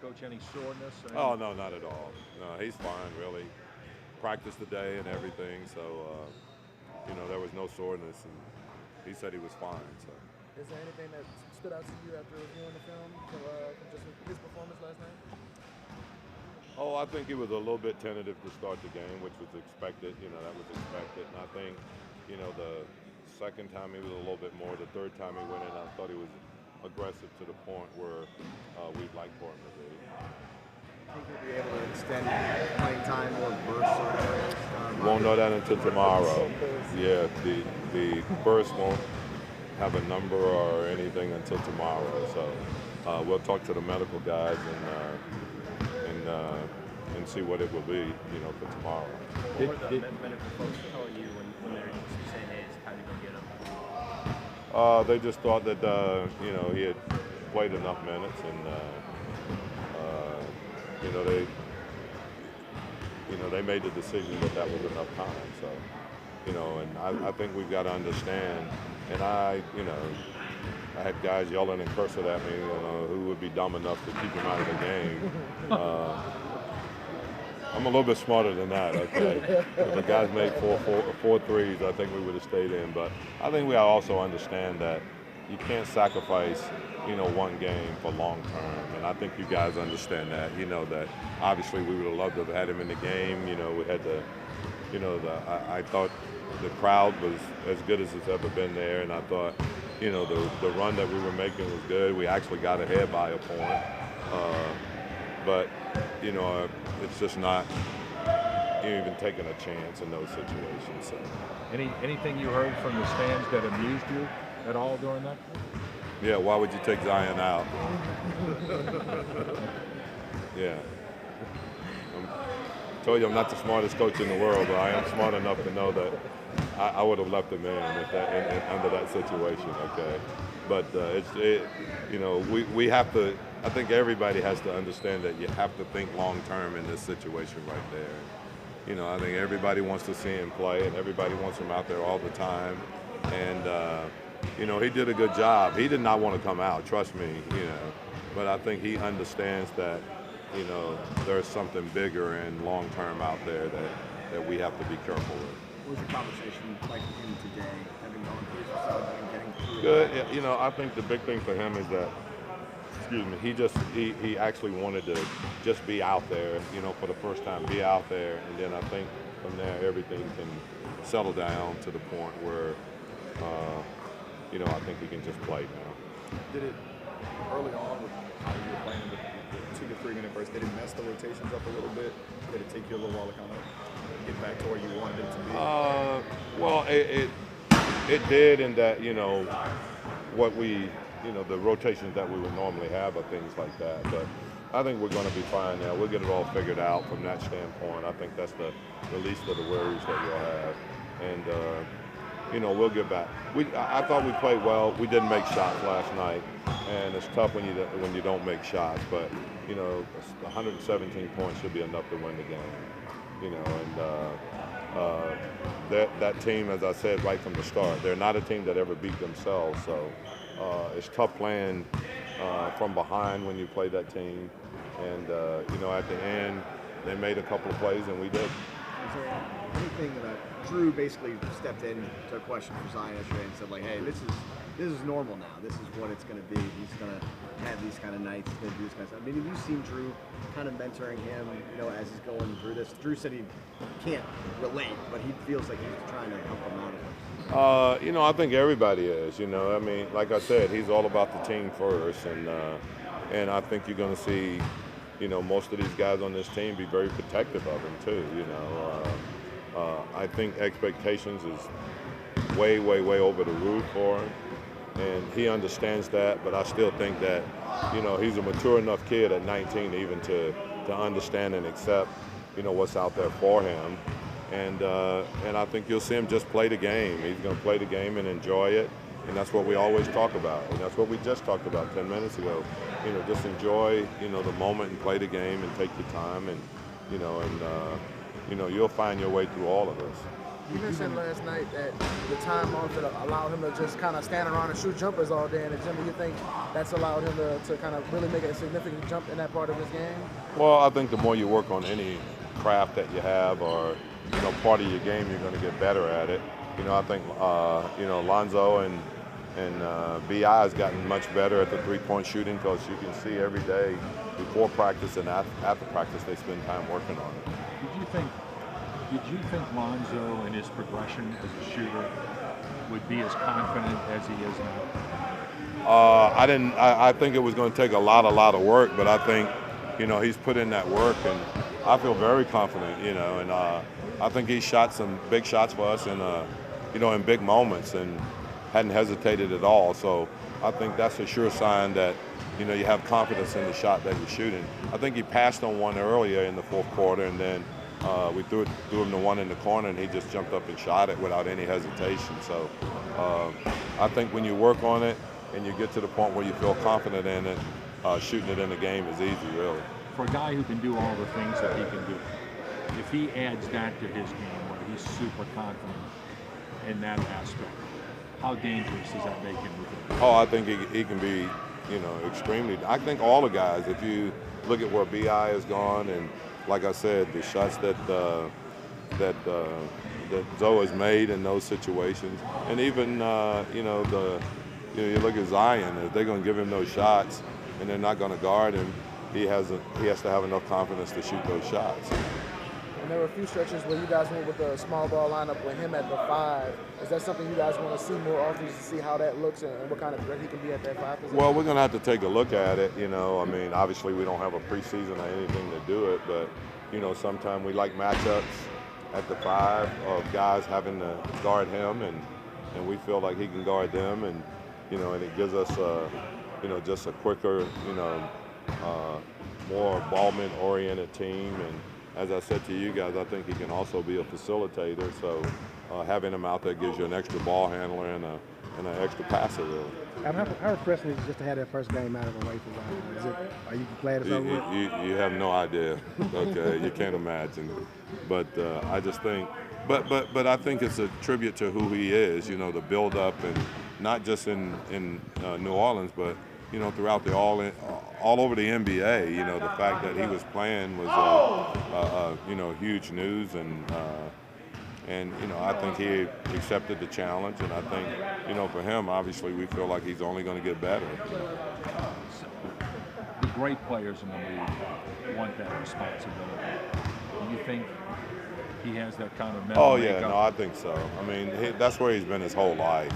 Coach, any soreness? Oh, no, not at all. No, he's fine, really. Practiced today and everything, so, there was no soreness, and he said he was fine, so. Is there anything that stood out to you after reviewing the film from just his performance last night? Oh, I think he was a little bit tentative to start the game, which was expected. That was expected. And I think, the second time he was a little bit more. The third time he went in, I thought he was aggressive to the point where we'd like for him to be. I think he'll be able to extend playing time or bursts or whatever. Won't know that until tomorrow. Yeah, the burst won't have a number or anything until tomorrow. So we'll talk to the medical guys and see what it will be, for tomorrow. What were the medical folks telling you when they're saying, hey, it's time to go get him? They just thought that, he had played enough minutes, and they made the decision that was enough time. So, and I think we've got to understand. And I had guys yelling and cursing at me, who would be dumb enough to keep him out of the game. I'm a little bit smarter than that, okay? If the guys made four threes, I think we would have stayed in. But I think we also understand that you can't sacrifice, one game for long term. And I think you guys understand that. That obviously we would have loved to have had him in the game. We had I thought the crowd was as good as it's ever been there. And I thought, the run that we were making was good. We actually got ahead by a point. But it's just not even taking a chance in those situations. So. Anything you heard from the stands that amused you at all during that? Yeah, why would you take Zion out? Yeah. I told you I'm not the smartest coach in the world, but I am smart enough to know that I would have left him in under that situation, okay? But we have to. I think everybody has to understand that you have to think long term in this situation right there. I think everybody wants to see him play, and everybody wants him out there all the time. And he did a good job. He did not want to come out, trust me. But I think he understands that there's something bigger and long term out there that we have to be careful with. What was your conversation like with him today, having gone through his facility and getting through? Good. I think the big thing for him is that, he actually wanted to just be out there, for the first time, be out there, and then I think from there everything can settle down to the point where, I think he can just play now. Did it early on with how you were playing the 2 to 3 minute burst? Did it mess the rotations up a little bit? Did it take you a little while to kind of get back to where you wanted it to be? Well, it did in that what we the rotations that we would normally have are things like that. But I think we're going to be fine now. We'll get it all figured out from that standpoint. I think that's the least of the worries that we'll have. And, we'll get back. I thought we played well. We didn't make shots last night. And it's tough when you don't make shots. But, 117 points should be enough to win the game. That team, as I said right from the start, they're not a team that ever beat themselves. So it's tough playing from behind when you play that team. And, at the end, they made a couple of plays, and we did. Is there anything that Drew basically stepped in to a question for Zion yesterday and said, like, hey, this is normal now. This is what it's going to be. He's going to have these kind of nights. He's going to do this kind of stuff. I mean, have you seen Drew kind of mentoring him, as he's going through this? Drew said he can't relate, but he feels like he's trying to help him out of it. I think everybody is. I mean, like I said, he's all about the team first, and I think you're going to see, most of these guys on this team be very protective of him too. I think expectations is way, way, way over the roof for him, and he understands that. But I still think that, he's a mature enough kid at 19 even to understand and accept, what's out there for him. And I think you'll see him just play the game. He's going to play the game and enjoy it, and that's what we always talk about. And that's what we just talked about 10 minutes ago. Just enjoy, the moment and play the game and take your time, and you'll find your way through all of this. You mentioned last night that the time off that allowed him to just kind of stand around and shoot jumpers all day in the gym. Do you think that's allowed him to kind of really make a significant jump in that part of his game? Well, I think the more you work on any craft that you have or, part of your game, you're going to get better at it. I think, Lonzo and B.I. has gotten much better at the three-point shooting because you can see every day before practice and after practice they spend time working on it. Did you think Lonzo in his progression as a shooter would be as confident as he is now? I didn't. I think it was going to take a lot of work, but I think, he's put in that work, and I feel very confident. And I think he shot some big shots for us, in big moments, and hadn't hesitated at all. So I think that's a sure sign that, you have confidence in the shot that you're shooting. I think he passed on one earlier in the fourth quarter, and then we threw him the one in the corner, and he just jumped up and shot it without any hesitation. So I think when you work on it and you get to the point where you feel confident in it, shooting it in the game is easy, really. For a guy who can do all the things that he can do, if he adds that to his game where he's super confident in that aspect, how dangerous does that make him with it? Oh, I think he can be, extremely. I think all the guys, if you look at where B.I. has gone, and like I said, the shots that Zoe has made in those situations, and even you look at Zion, if they're going to give him those shots and they're not going to guard him, he has to have enough confidence to shoot those shots. And there were a few stretches where you guys went with the small ball lineup with him at the 5. Is that something you guys want to see more often to see how that looks and what kind of threat he can be at that 5 position? Well, we're going to have to take a look at it. Obviously we don't have a preseason or anything to do it, but, sometimes we like matchups at the 5 of guys having to guard him, and we feel like he can guard them, and, and it gives us, just a quicker, more ball-oriented team. And as I said to you guys, I think he can also be a facilitator. So having him out there gives you an extra ball handler and an extra passer, really. How refreshing is it just to have that first game out of the way for Zion? Are you glad it's over with? You have no idea. Okay, you can't imagine. But I just think, but I think it's a tribute to who he is. The build up, and not just in New Orleans, but throughout all over the NBA. The fact that he was playing was huge news, and I think he accepted the challenge, and I think for him, obviously, we feel like he's only going to get better. The great players in the league want that responsibility. Do you think he has that kind of mental makeup? No, I think so. That's where he's been his whole life.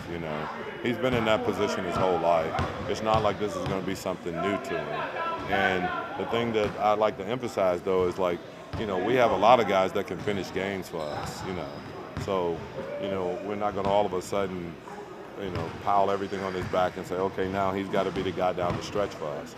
He's been in that position his whole life. It's not like this is going to be something new to him. And the thing that I'd like to emphasize, though, is we have a lot of guys that can finish games for us. So we're not going to all of a sudden pile everything on his back and say, okay, now he's got to be the guy down the stretch for us.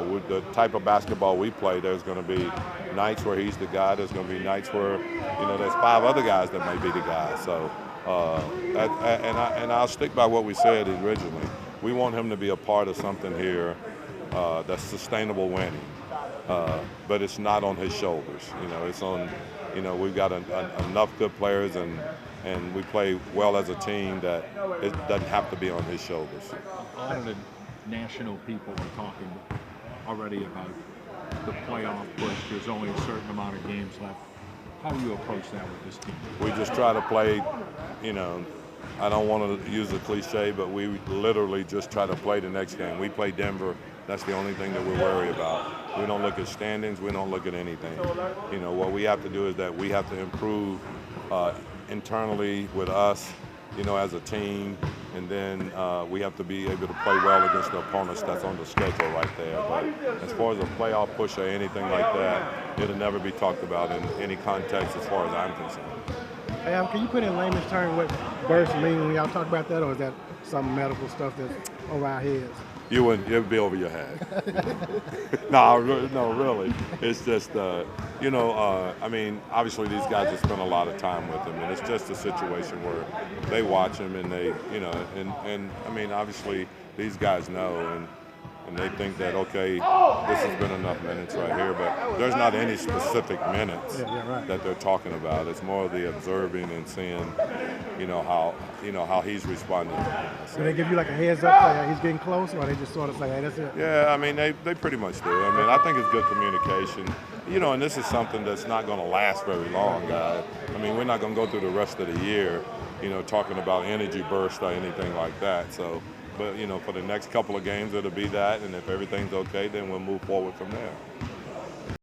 With the type of basketball we play, there's going to be nights where he's the guy. There's going to be nights where, there's 5 other guys that may be the guy. So, and I'll stick by what we said originally. We want him to be a part of something here that's sustainable winning. But it's not on his shoulders. It's on, we've got enough good players, and we play well as a team that it doesn't have to be on his shoulders. A lot of the national people are talking already about the playoff push. There's only a certain amount of games left. How do you approach that with this team? We just try to play, I don't want to use a cliche, but we literally just try to play the next game. We play Denver. That's the only thing that we worry about. We don't look at standings. We don't look at anything. What we have to do is that we have to improve internally with us, as a team, and then we have to be able to play well against the opponents that's on the schedule right there. But as far as a playoff push or anything like that, it'll never be talked about in any context as far as I'm concerned. Hey, can you put in layman's terms what burst mean when y'all talk about that, or is that some medical stuff that's over our heads? It'd be over your head. No, really. It's just, obviously these guys have spent a lot of time with him, and it's just a situation where they watch him and they, obviously these guys know, and they think that, okay, this has been enough minutes right here, but there's not any specific minutes that they're talking about. It's more of the observing and seeing, how he's responding. So they give you like a heads up, like he's getting close, or they just sort of say, hey, that's it? Yeah, I mean, they pretty much do. I mean, I think it's good communication. And this is something that's not going to last very long, guys. I mean, we're not going to go through the rest of the year, talking about energy burst or anything like that. So, but, for the next couple of games, it'll be that. And if everything's okay, then we'll move forward from there.